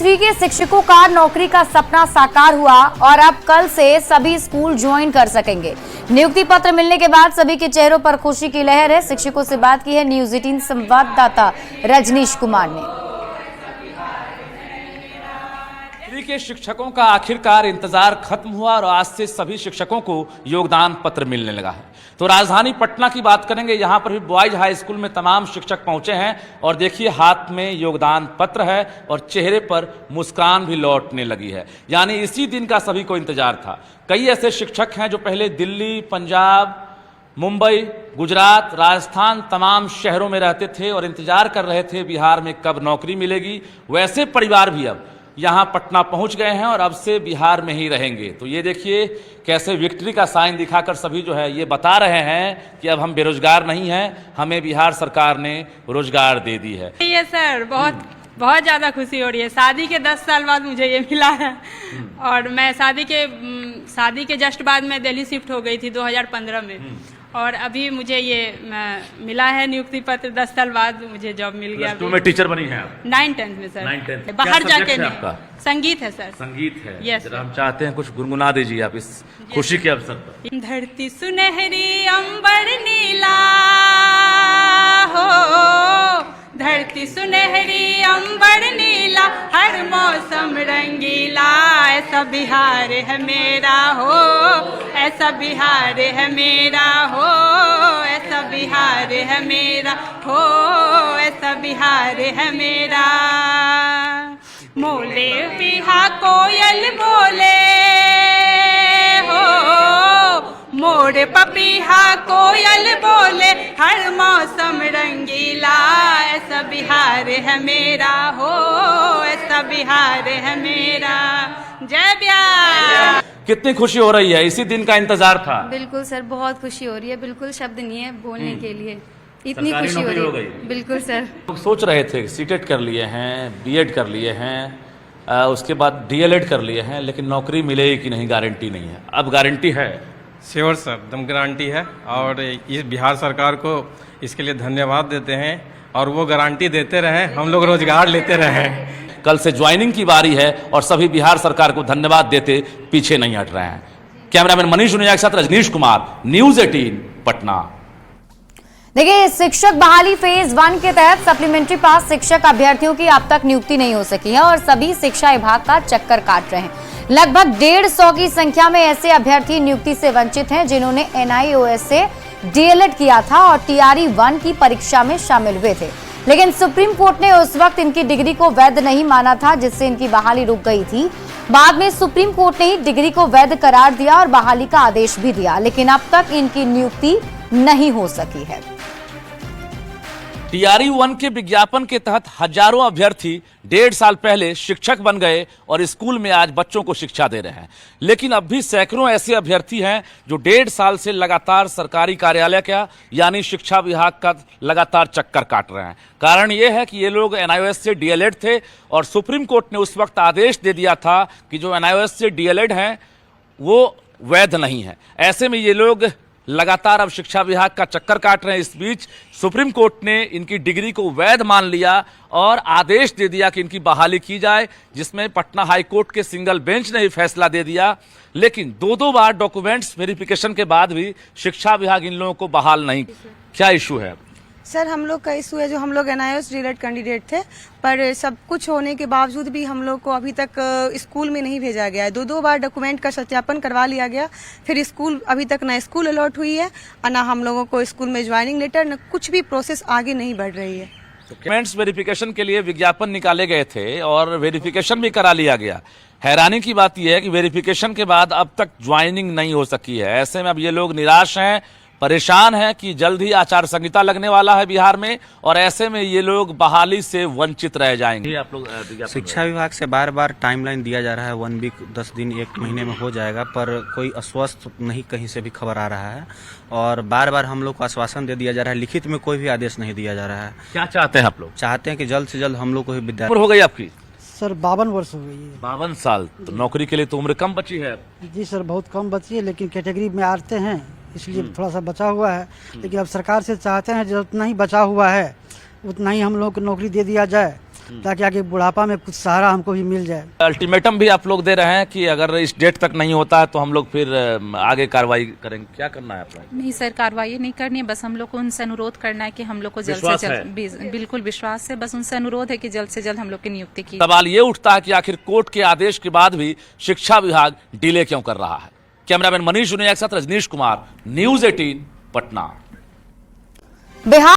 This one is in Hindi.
3 के शिक्षकों का नौकरी का सपना साकार हुआ और अब कल से सभी स्कूल ज्वाइन कर सकेंगे। नियुक्ति पत्र मिलने के बाद सभी के चेहरों पर खुशी की लहर है। शिक्षकों से बात की है न्यूज़ 18 संवाददाता रजनीश कुमार ने। के शिक्षकों का आखिरकार इंतजार खत्म हुआ और आज से सभी शिक्षकों को योगदान पत्र मिलने लगा है। तो राजधानी पटना की बात करेंगे, यहां पर भी बॉयज हाई स्कूल में तमाम शिक्षक पहुंचे हैं और देखिए हाथ में योगदान पत्र है और चेहरे पर मुस्कान भी लौटने लगी है। यानी इसी दिन का सभी को इंतजार था। कई ऐसे शिक्षक हैं जो पहले दिल्ली, पंजाब, मुंबई, गुजरात, राजस्थान तमाम शहरों में रहते थे और इंतजार कर रहे थे बिहार में कब नौकरी मिलेगी। वैसे परिवार भी अब यहाँ पटना पहुँच गए हैं और अब से बिहार में ही रहेंगे। तो ये देखिए कैसे विक्ट्री का साइन दिखाकर सभी जो है ये बता रहे हैं कि अब हम बेरोजगार नहीं हैं, हमें बिहार सरकार ने रोजगार दे दी है। ये सर बहुत ज़्यादा खुशी हो रही है। शादी के 10 साल बाद मुझे ये मिला है और मैं शादी के जस्ट बाद मैं दिल्ली शिफ्ट हो गई थी 2015 में और अभी मुझे ये मिला है नियुक्ति पत्र। 10 साल बाद मुझे जॉब मिल गया। में टीचर बनी है आप? 9th-10th में सर। 9th-10th बाहर जाके नहीं। आपका संगीत है सर। संगीत है। यस। हम चाहते हैं कुछ गुनगुना दीजिए आप इस खुशी के अवसर पर। धरती सुनहरी अंबर नीला हो, धरती सुनहरी अंबर नीला, हर मौसम रंगीला, ऐसा बिहार है मेरा हो, ऐसा बिहार है मेरा हो, ऐसा बिहार है मेरा हो, ऐसा बिहार है मेरा। मोले बिहा कोयल बोले हो, मोर पपीहा कोयल बोले, हर मौसम रंगीला, ऐसा बिहार है मेरा हो, ऐसा बिहार है मेरा। जय बिहार। कितनी खुशी हो रही है, इसी दिन का इंतजार था। बिल्कुल सर, बहुत खुशी हो रही है। बिल्कुल शब्द नहीं है बोलने के लिए, इतनी खुशी हो रही है। बिल्कुल सर। लोग सोच रहे थे सीटेट कर लिए हैं, बीएड कर लिए हैं, उसके बाद डीएलएड कर लिए हैं, लेकिन नौकरी मिलेगी कि नहीं गारंटी नहीं है। अब गारंटी है। श्योर सर, दम गारंटी है और इस बिहार सरकार को इसके लिए धन्यवाद देते हैं और वो गारंटी देते रहे, हम लोग रोजगार लेते रहे। कल से ज्वाइनिंग की बारी है और सभी बिहार सरकार को धन्यवाद देते पीछे नहीं हट रहे हैं। कैमरामैन मनीष उनिया के साथ रजनीश कुमार, न्यूज़ 18 पटना। देखिए, शिक्षक बहाली फेज 1 के तहत सप्लीमेंट्री पास शिक्षक अभ्यर्थियों की अब तक नियुक्ति नहीं हो सकी है और सभी शिक्षा विभाग का चक्कर काट रहे हैं। लगभग 150 की संख्या में ऐसे अभ्यर्थी नियुक्ति से वंचित हैं जिन्होंने NIOS से डीएलएड किया था और TRE 1 की परीक्षा में शामिल हुए थे, लेकिन सुप्रीम कोर्ट ने उस वक्त इनकी डिग्री को वैध नहीं माना था, जिससे इनकी बहाली रुक गई थी। बाद में सुप्रीम कोर्ट ने डिग्री को वैध करार दिया और बहाली का आदेश भी दिया, लेकिन अब तक इनकी नियुक्ति नहीं हो सकी है। TRE 1 के विज्ञापन के तहत हजारों अभ्यर्थी 1.5 साल पहले शिक्षक बन गए और स्कूल में आज बच्चों को शिक्षा दे रहे हैं, लेकिन अब भी सैकड़ों ऐसे अभ्यर्थी हैं जो 1.5 साल से लगातार सरकारी कार्यालय का यानी शिक्षा विभाग का लगातार चक्कर काट रहे हैं। कारण यह है कि ये लोग NIOS से डीएलएड थे और सुप्रीम कोर्ट ने उस वक्त आदेश दे दिया था कि जो NIOS से डीएलएड हैं वो वैध नहीं है। ऐसे में ये लोग लगातार अब शिक्षा विभाग का चक्कर काट रहे हैं। इस बीच सुप्रीम कोर्ट ने इनकी डिग्री को वैध मान लिया और आदेश दे दिया कि इनकी बहाली की जाए, जिसमें पटना हाई कोर्ट के सिंगल बेंच ने ही फैसला दे दिया। लेकिन 2 बार डॉक्यूमेंट्स वेरिफिकेशन के बाद भी शिक्षा विभाग इन लोगों को बहाल नहीं। क्या इशू है? सर, हम लोग का इशू है जो हम लोग NIOS डीएलएड कैंडिडेट थे, पर सब कुछ होने के बावजूद भी हम लोग को अभी तक स्कूल में नहीं भेजा गया है। 2 बार डॉक्यूमेंट का सत्यापन करवा लिया गया, फिर स्कूल अभी तक ना स्कूल अलॉट हुई है और ना हम लोगों को स्कूल में ज्वाइनिंग लेटर, ना कुछ भी प्रोसेस आगे नहीं बढ़ रही है। डॉक्यूमेंट्स वेरिफिकेशन के लिए विज्ञापन निकाले गए थे और वेरिफिकेशन भी करा लिया गया। हैरानी की बात यह है कि वेरिफिकेशन के बाद अब तक ज्वाइनिंग नहीं हो सकी है। ऐसे में अब ये लोग निराश हैं, परेशान है कि जल्द ही आचार संहिता लगने वाला है बिहार में और ऐसे में ये लोग बहाली से वंचित रह जाएंगे। आप लोग शिक्षा विभाग से बार बार टाइमलाइन दिया जा रहा है, 1 वीक 10 दिन 1 महीने में हो जाएगा, पर कोई अस्वस्थ नहीं कहीं से भी खबर आ रहा है और बार बार हम लोग को आश्वासन दे दिया जा रहा है, लिखित में कोई भी आदेश नहीं दिया जा रहा है। क्या चाहते हैं आप लोग? चाहते हैं कि जल्द से जल्द हम लोग को विद्यार्थी। हो गई आपकी? सर 52 वर्ष हो गई है। 52 साल? तो नौकरी के लिए तो उम्र कम बची है। जी सर, बहुत कम बची है, लेकिन कैटेगरी में आते हैं इसलिए थोड़ा सा बचा हुआ है। लेकिन अब सरकार से चाहते हैं जो उतना ही बचा हुआ है उतना ही हम लोग को नौकरी दे दिया जाए ताकि आगे बुढ़ापा में कुछ सहारा हमको भी मिल जाए। अल्टीमेटम भी आप लोग दे रहे हैं कि अगर इस डेट तक नहीं होता है तो हम लोग फिर आगे कार्रवाई करेंगे। क्या करना है आप लोग? नहीं सर, कार्रवाई नहीं करनी है, बस हम लोग को उनसे अनुरोध करना है कि हम लोग को जल्द विश्वास से जल्द, बिल्कुल विश्वास है, बस उनसे अनुरोध है कि जल्द से जल्द हम लोग की नियुक्ति की। सवाल ये उठता है कि आखिर कोर्ट के आदेश के बाद भी शिक्षा विभाग डिले क्यों कर रहा है। कैमरामैन मनीष जुनिया के साथ रजनीश कुमार, न्यूज़ 18 पटना। बिहार